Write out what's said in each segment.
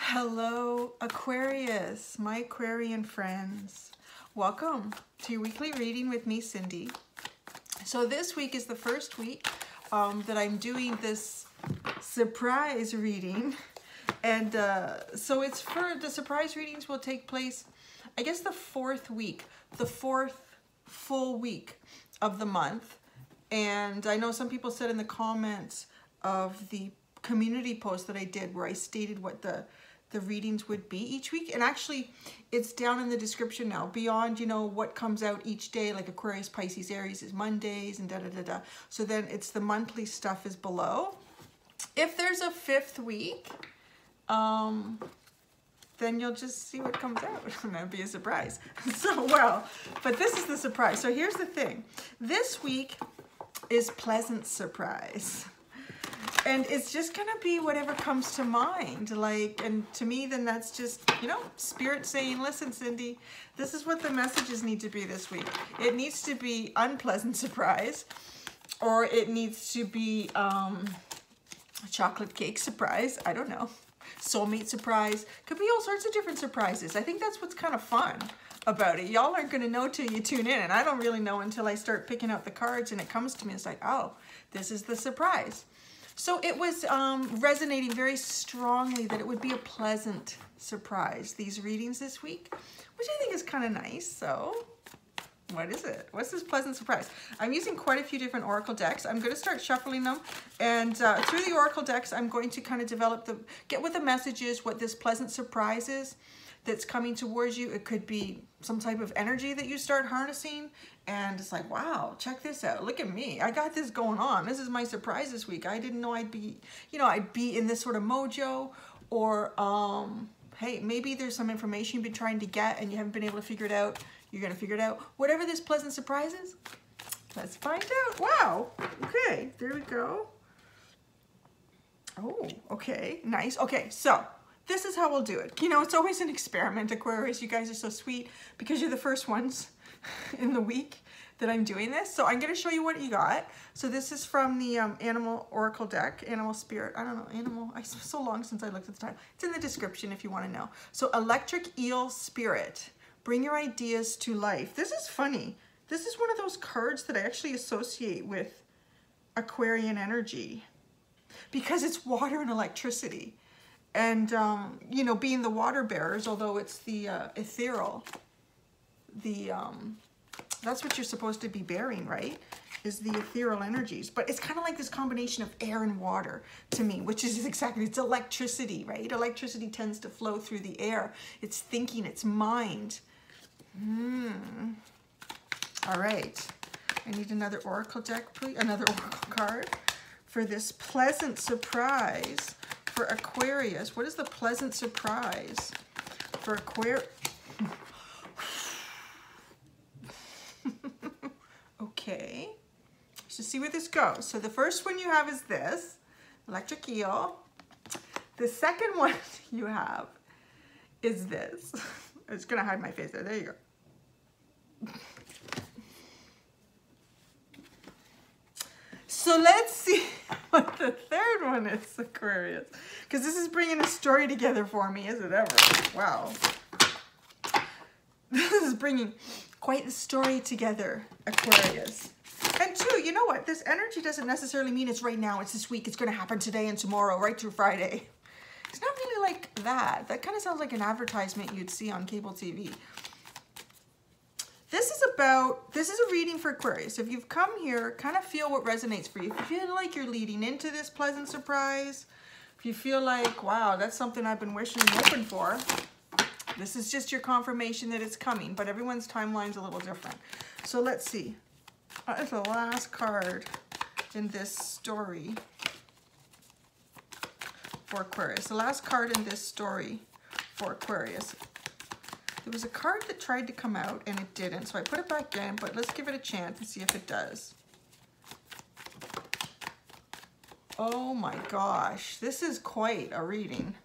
Hello, Aquarius, my Aquarian friends. Welcome to your weekly reading with me, Cindy. So this week is the first week that I'm doing this surprise reading. And so it's for the surprise readings will take place, I guess, the fourth full week of the month. And I know some people said in the comments of the community post that I did where I stated what the readings would be each week, and actually it's down in the description now, beyond, you know, what comes out each day, like Aquarius, Pisces, Aries is Mondays and da-da-da-da. So then it's the monthly stuff is below. If there's a fifth week, then you'll just see what comes out, and that'd be a surprise. So, well, but this is the surprise. So here's the thing. This week is pleasant surprise. And it's just gonna be whatever comes to mind, like, and to me, then that's just, you know, spirit saying, listen, Cindy, this is what the messages need to be this week. It needs to be unpleasant surprise, or it needs to be chocolate cake surprise, I don't know, soulmate surprise, could be all sorts of different surprises. I think that's what's kind of fun about it. Y'all aren't gonna know till you tune in, and I don't really know until I start picking out the cards and it comes to me, it's like, oh, this is the surprise. So it was resonating very strongly that it would be a pleasant surprise, these readings this week, which I think is kind of nice. So what is it? What's this pleasant surprise? I'm using quite a few different oracle decks. I'm going to start shuffling them, and through the oracle decks, I'm going to kind of develop get what the message is, what this pleasant surprise is that's coming towards you. It could be some type of energy that you start harnessing, and it's like, wow, check this out. Look at me. I got this going on. This is my surprise this week. I didn't know I'd be, you know, I'd be in this sort of mojo, or hey, maybe there's some information you've been trying to get and you haven't been able to figure it out. You're going to figure it out. Whatever this pleasant surprise is, let's find out. Wow. Okay, there we go. Oh, okay, nice. Okay, so this is how we'll do it. You know, it's always an experiment, Aquarius. You guys are so sweet because you're the first ones in the week that I'm doing this. So I'm going to show you what you got. So this is from the Animal Oracle deck, Animal Spirit. I don't know, Animal. It's so long since I looked at the title. It's in the description if you want to know. So Electric Eel Spirit. Bring your ideas to life. This is funny. This is one of those cards that I actually associate with Aquarian energy because it's water and electricity. And, you know, being the water bearers, although it's the ethereal, that's what you're supposed to be bearing, right? Is the ethereal energies. But it's kind of like this combination of air and water to me, which is exactly, it's electricity, right? Electricity tends to flow through the air. It's thinking, it's mind. All right. I need another oracle deck, please. Another oracle card for this pleasant surprise. For Aquarius, what is the pleasant surprise for Aquarius? Okay, so see where this goes. So the first one you have is this, Electric Eel. The second one you have is this. I'm just gonna hide my face there. There you go. So let's see what the third one is, Aquarius. Because this is bringing a story together for me, is it ever? Wow. This is bringing quite the story together, Aquarius. And two, you know what? This energy doesn't necessarily mean it's right now, it's this week, it's going to happen today and tomorrow, right through Friday. It's not really like that. That kind of sounds like an advertisement you'd see on cable TV. This is a reading for Aquarius. If you've come here, kind of feel what resonates for you. If you feel like you're leading into this pleasant surprise, if you feel like, wow, that's something I've been wishing and hoping for, this is just your confirmation that it's coming, but everyone's timeline's a little different. So let's see. What is the last card in this story for Aquarius? The last card in this story for Aquarius. There was a card that tried to come out and it didn't, so I put it back in, but let's give it a chance and see if it does. Oh my gosh, this is quite a reading.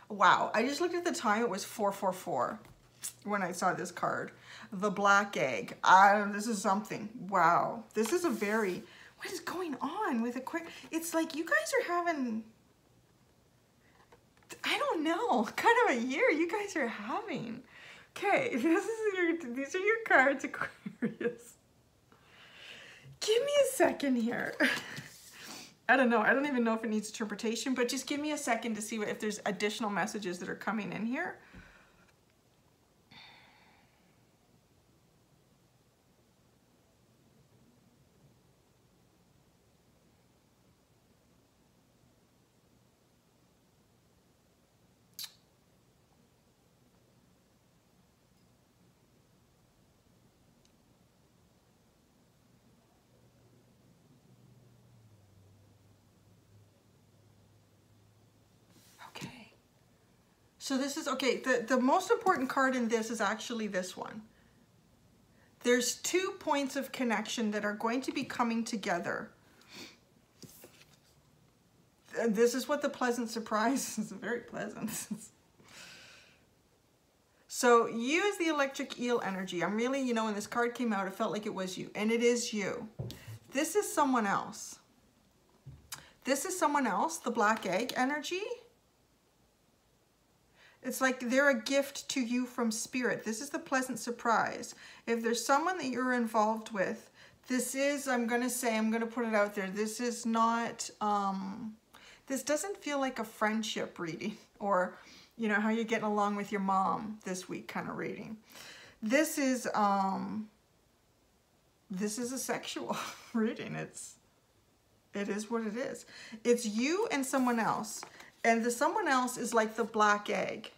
Wow, I just looked at the time, it was 444 when I saw this card. The Black Egg. This is something. Wow, this is a very, what is going on with Aquarius? It's like you guys are having, I don't know. What kind of a year you guys are having. Okay, these are your cards, Aquarius. Give me a second here. I don't know. I don't even know if it needs interpretation, but just give me a second to see if there's additional messages that are coming in here. So this is, okay, the most important card in this is actually this one. There's 2 points of connection that are going to be coming together. And this is what the pleasant surprise is. Very pleasant. So you as the electric eel energy, I'm really, you know, when this card came out, it felt like it was you. And it is you. This is someone else. This is someone else, the black egg energy. It's like they're a gift to you from spirit. This is the pleasant surprise. If there's someone that you're involved with, this is, I'm going to say, I'm going to put it out there. This is not, this doesn't feel like a friendship reading or, you know, how you're getting along with your mom this week kind of reading. This is a sexual reading. It is what it is. It's you and someone else. And the someone else is like the black egg.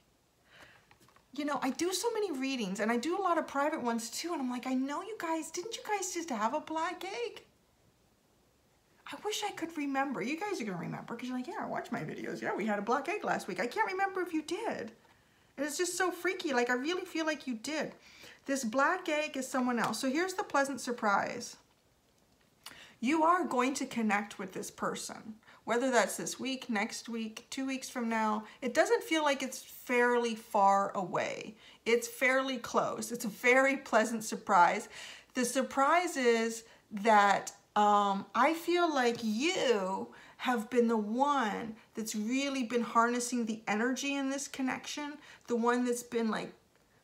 You know, I do so many readings and I do a lot of private ones too. And I'm like, I know you guys, didn't you guys just have a black egg? I wish I could remember. You guys are going to remember because you're like, yeah, I watch my videos. Yeah, we had a black egg last week. I can't remember if you did. And it's just so freaky. Like, I really feel like you did. This black egg is someone else. So here's the pleasant surprise. You are going to connect with this person. Whether that's this week, next week, 2 weeks from now, it doesn't feel like it's fairly far away. It's fairly close. It's a very pleasant surprise. The surprise is that I feel like you have been the one that's really been harnessing the energy in this connection, the one that's been like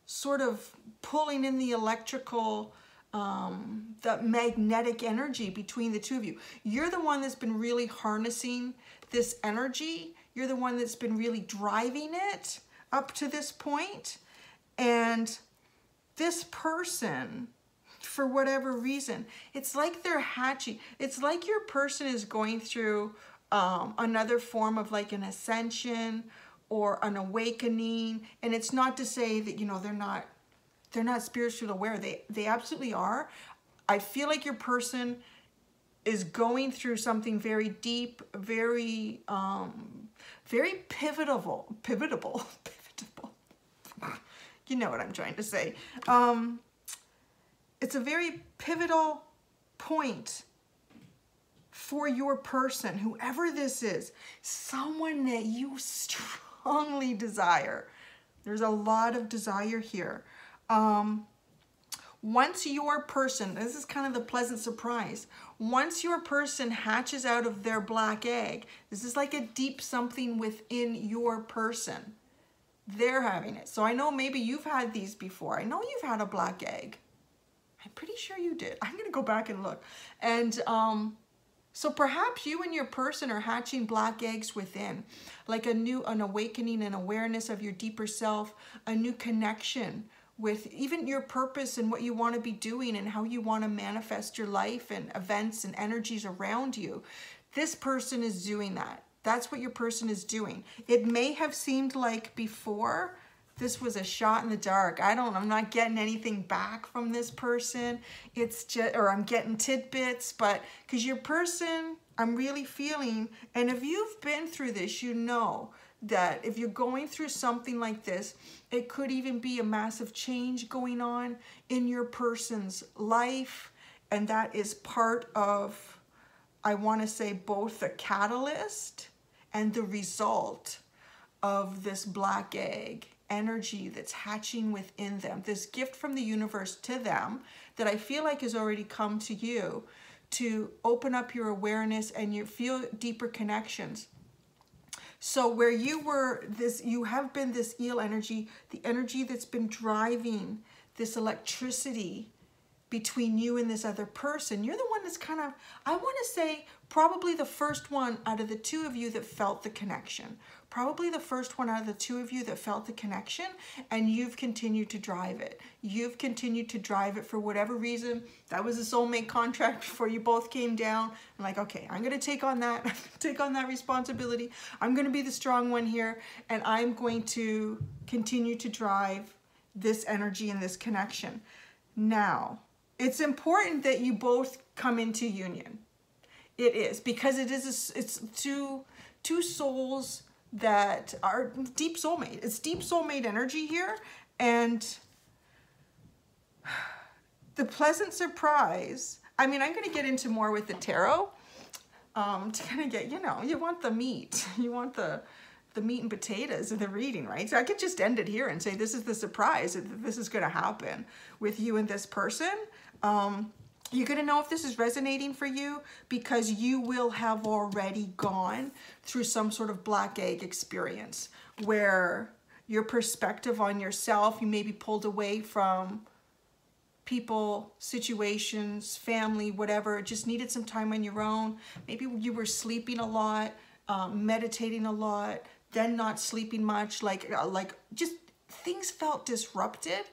sort of pulling in the electrical, the magnetic energy between the two of you. You're the one that's been really harnessing this energy. You're the one that's been really driving it up to this point. And this person, for whatever reason, it's like they're hatching. It's like your person is going through another form of like an ascension or an awakening. And it's not to say that, you know, they're not spiritually aware. They absolutely are. I feel like your person is going through something very deep, very pivotal. You know what I'm trying to say. It's a very pivotal point for your person, whoever this is, someone that you strongly desire. There's a lot of desire here. Once your person, this is kind of the pleasant surprise, once your person hatches out of their black egg, this is like a deep something within your person. They're having it. So I know maybe you've had these before. I know you've had a black egg. I'm pretty sure you did. I'm going to go back and look. And so perhaps you and your person are hatching black eggs within, like an awakening and awareness of your deeper self, a new connection with even your purpose and what you want to be doing and how you want to manifest your life and events and energies around you. This person is doing that. That's what your person is doing. It may have seemed like before this was a shot in the dark. I'm not getting anything back from this person. It's just, or I'm getting tidbits, but because your person, I'm really feeling, and if you've been through this, you know that if you're going through something like this, it could even be a massive change going on in your person's life. And that is part of, I want to say, both the catalyst and the result of this black egg energy that's hatching within them. This gift from the universe to them that I feel like has already come to you to open up your awareness and you feel deeper connections. So where you were you have been this eel energy, the energy that's been driving this electricity between you and this other person. You're the one that's kind of, I want to say, probably the first one out of the two of you that felt the connection. Probably the first one out of the two of you that felt the connection, and you've continued to drive it. You've continued to drive it for whatever reason. That was a soulmate contract before you both came down. I'm like, okay, I'm going to take on that, take on that responsibility. I'm going to be the strong one here, and I'm going to continue to drive this energy and this connection. Now, it's important that you both come into union. It is, because it's two souls that are deep soulmate. It's deep soulmate energy here, and the pleasant surprise. I mean, I'm going to get into more with the tarot to kind of get, you know, you want the meat. You want the meat and potatoes of the reading, right? So I could just end it here and say this is the surprise, that this is going to happen with you and this person. You're going to know if this is resonating for you because you will have already gone through some sort of black egg experience where your perspective on yourself, you may be pulled away from people, situations, family, whatever, just needed some time on your own. Maybe you were sleeping a lot, meditating a lot, then not sleeping much, like just things felt disrupted,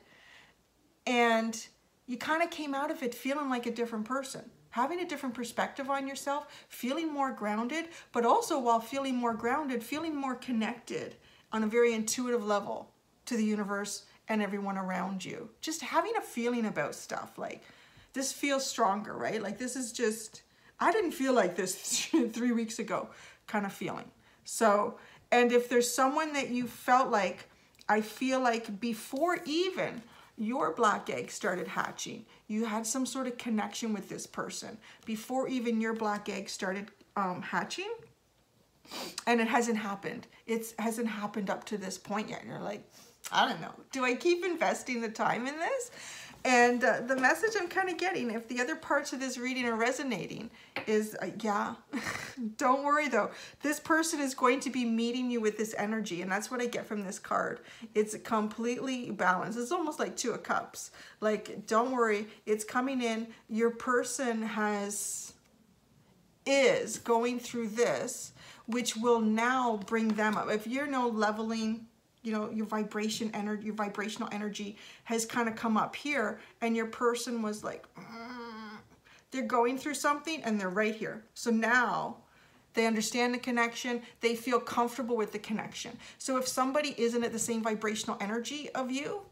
and you kind of came out of it feeling like a different person, having a different perspective on yourself, feeling more grounded, but also while feeling more grounded, feeling more connected on a very intuitive level to the universe and everyone around you. Just having a feeling about stuff, like this feels stronger, right? Like this is just, I didn't feel like this 3 weeks ago kind of feeling. So, and if there's someone that you felt like, I feel like before even your black egg started hatching, you had some sort of connection with this person before even your black egg started hatching, and it hasn't happened. It hasn't happened up to this point yet. And you're like, I don't know, do I keep investing the time in this? And the message I'm kind of getting, if the other parts of this reading are resonating, is yeah, don't worry though. This person is going to be meeting you with this energy, and that's what I get from this card. It's completely balanced. It's almost like 2 of Cups. Like, don't worry, it's coming in. Your person is going through which will now bring them up. If you're no leveling, you know, your vibration energy, your vibrational energy has kind of come up here, and your person was like, they're going through something and they're right here. So now they understand the connection. They feel comfortable with the connection. So if somebody isn't at the same vibrational energy of you,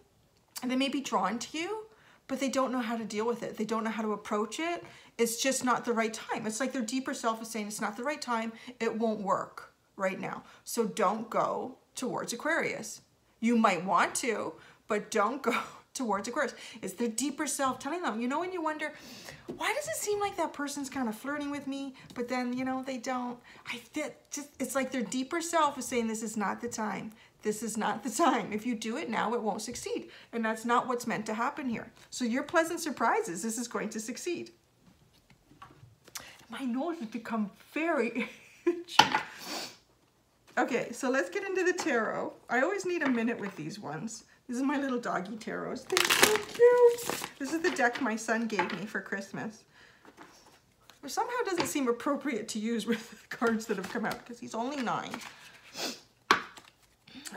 and they may be drawn to you, but they don't know how to deal with it. They don't know how to approach it. It's just not the right time. It's like their deeper self is saying, it's not the right time. It won't work right now. So don't go towards Aquarius. You might want to, but don't go towards Aquarius. It's their deeper self telling them, you know, when you wonder, why does it seem like that person's kind of flirting with me, but then, you know, they don't. It's like their deeper self is saying, this is not the time. This is not the time. If you do it now, it won't succeed. And that's not what's meant to happen here. So your pleasant surprises, this is going to succeed. My nose has become very itchy. Okay, so let's get into the tarot. I always need a minute with these ones. This is my little doggy tarots. They're so cute. This is the deck my son gave me for Christmas, which somehow doesn't seem appropriate to use with the cards that have come out because he's only 9.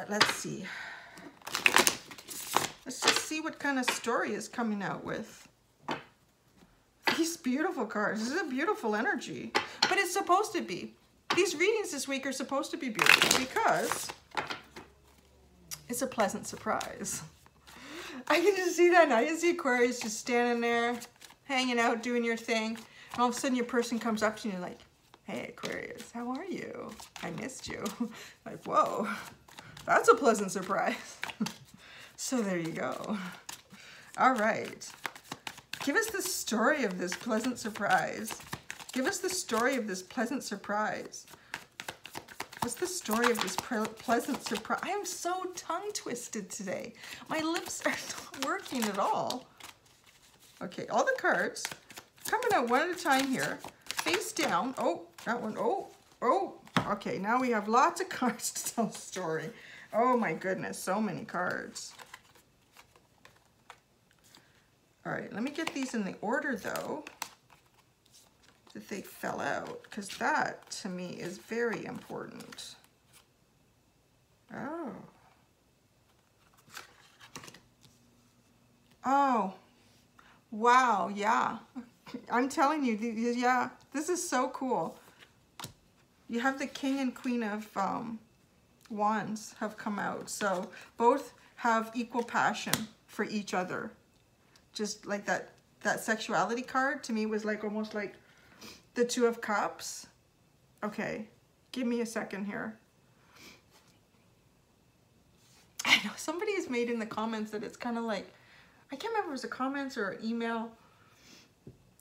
Let's see. Let's just see what kind of story is coming out with these beautiful cards. This is a beautiful energy, but it's supposed to be. These readings this week are supposed to be beautiful because it's a pleasant surprise. I can just see that now. You see Aquarius just standing there, hanging out, doing your thing. And all of a sudden your person comes up to you and you're like, hey Aquarius, how are you? I missed you. Like, whoa, that's a pleasant surprise. So there you go. All right. Give us the story of this pleasant surprise. Give us the story of this pleasant surprise. What's the story of this pleasant surprise? I am so tongue-twisted today. My lips are not working at all. Okay, all the cards coming out one at a time here. Face down. Oh, that one. Oh, Okay, now we have lots of cards to tell the story. Oh my goodness, so many cards. All right, let me get these in the order though that they fell out, because that to me is very important. Oh. Oh. Wow, yeah. I'm telling you, yeah, this is so cool. You have the King and Queen of Wands have come out. So both have equal passion for each other. Just like that sexuality card to me was like almost like the Two of Cups. Okay, give me a second here. I know somebody has made in the comments that it's kind of like, I can't remember if it was a comments or an email.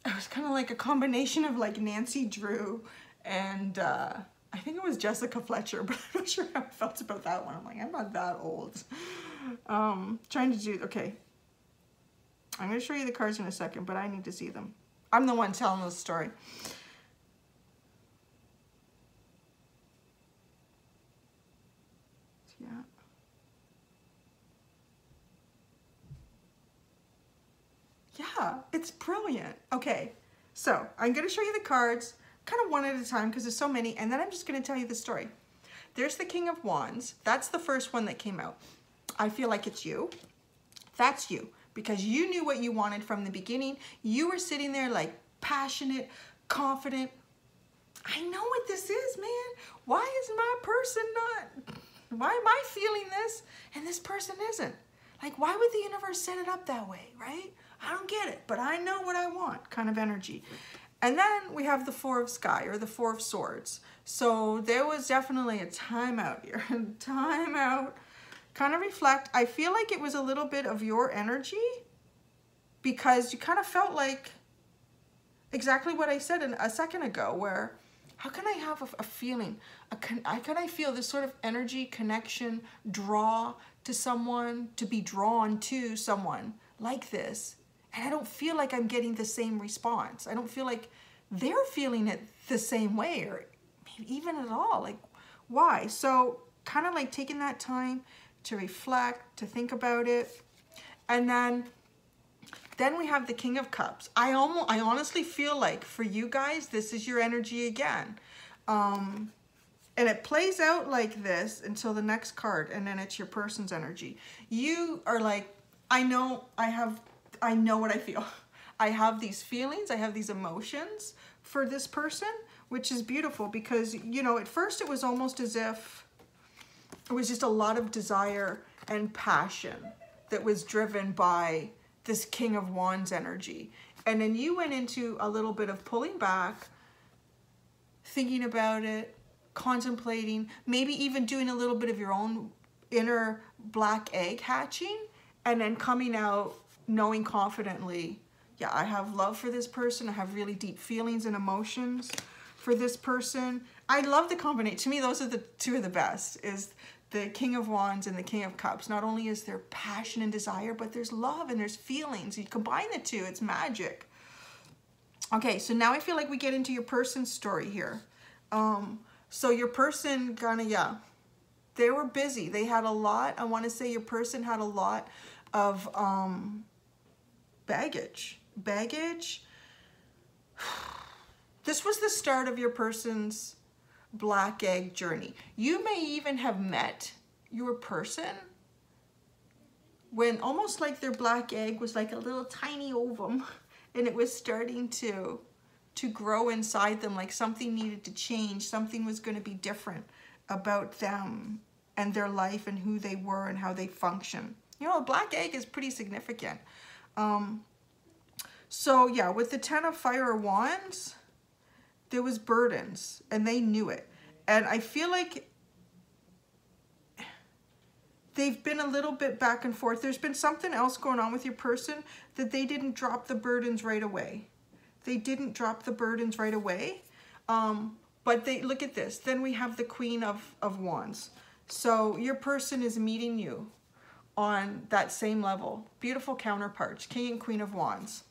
It was kind of like a combination of like Nancy Drew and I think it was Jessica Fletcher, but I'm not sure how I felt about that one. I'm like, I'm not that old. Trying to do, okay. I'm going to show you the cards in a second, but I need to see them. I'm the one telling the story. Yeah. Yeah, it's brilliant. Okay, so I'm going to show you the cards kind of one at a time because there's so many, and then I'm just going to tell you the story. There's the King of Wands. That's the first one that came out. I feel like it's you. That's you, because you knew what you wanted from the beginning. You were sitting there like passionate, confident. I know what this is, man. Why is my person not, why am I feeling this and this person isn't? Like, why would the universe set it up that way, right? I don't get it, but I know what I want kind of energy. And then we have the Four of Sky, or the Four of Swords. So there was definitely a time out here. Time out. Kind of reflect. I feel like it was a little bit of your energy because you kind of felt like exactly what I said a second ago, where how can I have a feeling? How can I feel this sort of energy, connection, draw to someone, to be drawn to someone like this? And I don't feel like I'm getting the same response. I don't feel like they're feeling it the same way, or maybe even at all. Like, why? So kind of like taking that time to reflect, to think about it. And then we have the King of Cups. I honestly feel like for you guys, this is your energy again. And it plays out like this until the next card, and then it's your person's energy. You are like, I know what I feel. I have these feelings, I have these emotions for this person, which is beautiful because, you know, at first it was almost as if it was just a lot of desire and passion that was driven by this King of Wands energy. And then you went into a little bit of pulling back, thinking about it, contemplating, maybe even doing a little bit of your own inner black egg hatching, and then coming out knowing confidently, yeah, I have love for this person. I have really deep feelings and emotions for this person. I love the combination. To me, those are the two of the best, is the King of Wands and the King of Cups. Not only is there passion and desire, but there's love and there's feelings. You combine the two, it's magic. Okay, so now I feel like we get into your person's story here. So your person kinda, yeah, they were busy. They had a lot. I want to say your person had a lot of baggage. This was the start of your person's black egg journey. You may even have met your person when almost like their black egg was like a little tiny ovum, and it was starting to grow inside them, like something needed to change, something was going to be different about them and their life and who they were and how they function. You know, a black egg is pretty significant. So yeah, with the Ten of Fire Wands, there was burdens, and they knew it. And I feel like they've been a little bit back and forth. There's been something else going on with your person that they didn't drop the burdens right away. They didn't drop the burdens right away. But they, look at this. Then we have the Queen of Wands. So your person is meeting you on that same level. Beautiful counterparts, King and Queen of Wands.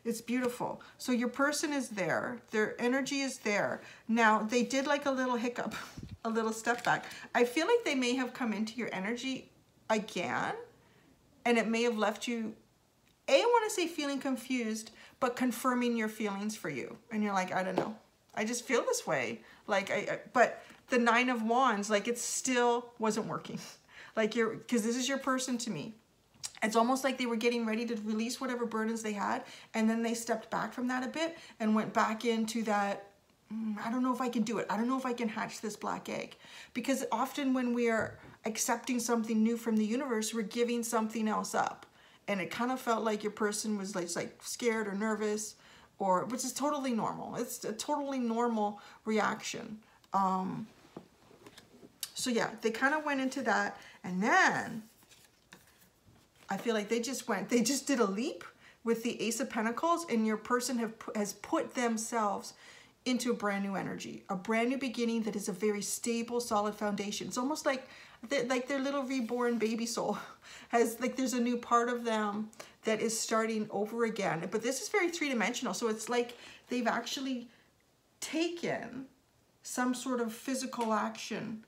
It's beautiful. So your person is there. Their energy is there. Now, they did like a little hiccup. a little step back. I feel like they may have come into your energy again, and it may have left you, I want to say feeling confused, but confirming your feelings for you. And you're like, I don't know. I just feel this way. Like, but the Nine of Wands, like it still wasn't working. Like because this is your person to me. It's almost like they were getting ready to release whatever burdens they had, and then they stepped back from that a bit and went back into that, I don't know if I can do it. I don't know if I can hatch this black egg. Because often when we are accepting something new from the universe, we're giving something else up. And it kind of felt like your person was like scared or nervous, or which is totally normal. It's a totally normal reaction. So yeah, they kind of went into that, and then I feel like they just did a leap with the Ace of Pentacles, and your person has put themselves into a brand new energy, a brand new beginning that is a very stable, solid foundation. It's almost like their little reborn baby soul has, like, there's a new part of them that is starting over again. But this is very three-dimensional, so it's like they've actually taken some sort of physical action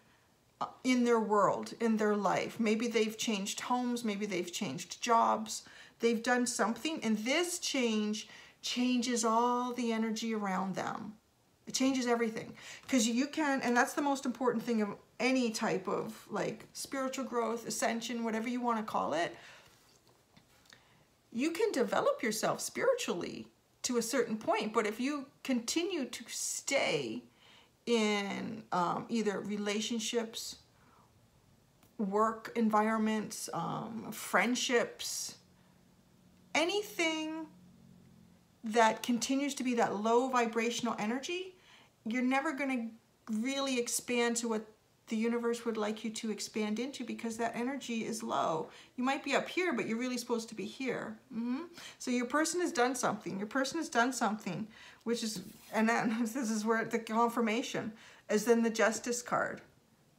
in their world, in their life. Maybe they've changed homes, maybe they've changed jobs, they've done something, and this change changes all the energy around them. It changes everything. Because you can, and that's the most important thing of any type of like spiritual growth, ascension, whatever you want to call it. You can develop yourself spiritually to a certain point, but if you continue to stay in either relationships, work environments, friendships, anything that continues to be that low vibrational energy, you're never going to really expand to what the universe would like you to expand into, because that energy is low. You might be up here, but you're really supposed to be here. So your person has done something. Your person has done something, which is, and then this is where the confirmation is then the Justice card.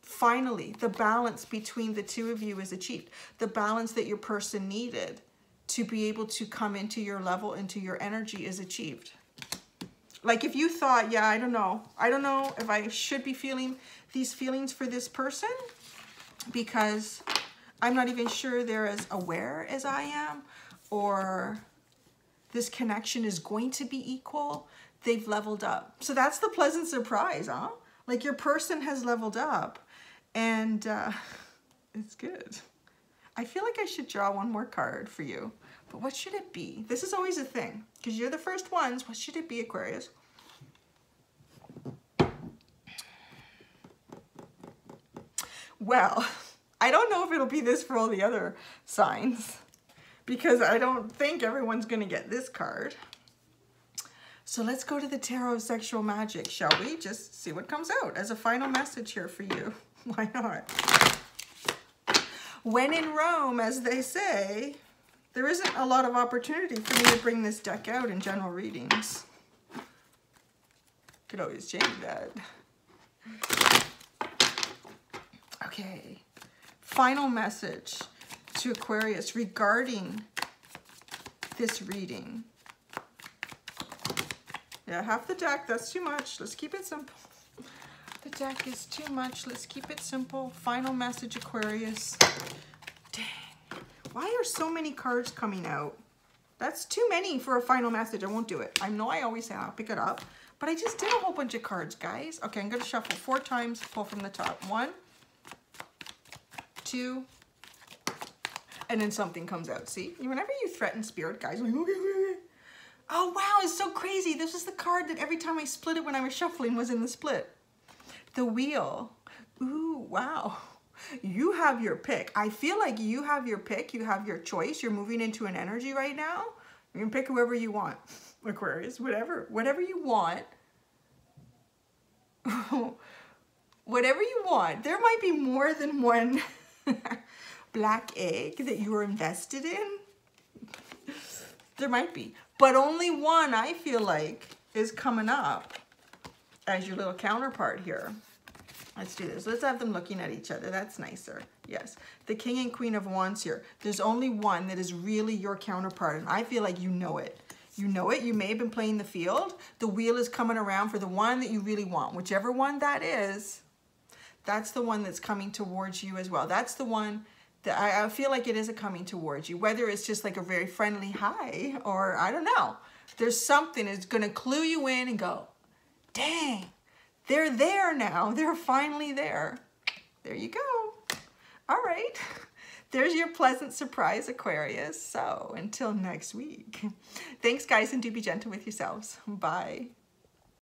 Finally, the balance between the two of you is achieved. The balance that your person needed to be able to come into your level, into your energy, is achieved. Like if you thought, yeah, I don't know if I should be feeling these feelings for this person because I'm not even sure they're as aware as I am, or this connection is going to be equal, they've leveled up. So that's the pleasant surprise, huh? Like your person has leveled up, and it's good. I feel like I should draw one more card for you, but what should it be? This is always a thing, because you're the first ones. What should it be, Aquarius? Well, I don't know if it'll be this for all the other signs, because I don't think everyone's going to get this card. So let's go to the Tarot of Sexual Magic, shall we? Just see what comes out as a final message here for you. Why not? When in Rome, as they say, there isn't a lot of opportunity for me to bring this deck out in general readings. Could always change that. Okay. Final message to Aquarius regarding this reading. Yeah, half the deck, that's too much. Let's keep it simple. The deck is too much. Let's keep it simple. Final message, Aquarius. Dang. Why are so many cards coming out? That's too many for a final message. I won't do it. I know I always say I'll pick it up, but I just did a whole bunch of cards, guys. Okay, I'm going to shuffle 4 times, pull from the top. 1, 2, and then something comes out. See? Whenever you threaten spirit, guys, I'm like, okay. Oh, wow, it's so crazy. This is the card that every time I split it when I was shuffling was in the split. The Wheel. Ooh, wow. You have your pick. I feel like you have your pick. You have your choice. You're moving into an energy right now. You can pick whoever you want. Aquarius, whatever you want. Whatever you want. There might be more than one black egg that you are invested in. There might be. But only one, I feel like, is coming up as your little counterpart here. Let's do this. Let's have them looking at each other. That's nicer. Yes. The King and Queen of Wands here. There's only one that is really your counterpart, and I feel like you know it. You know it. You may have been playing the field. The wheel is coming around for the one that you really want. Whichever one that is, That's the one that's coming towards you as well. That's the one that I feel like it is coming towards you. Whether it's just like a very friendly hi, or I don't know. There's something that's going to clue you in and go, dang, they're there now. They're finally there. There you go. All right. There's your pleasant surprise, Aquarius. So until next week. Thanks, guys, and do be gentle with yourselves. Bye.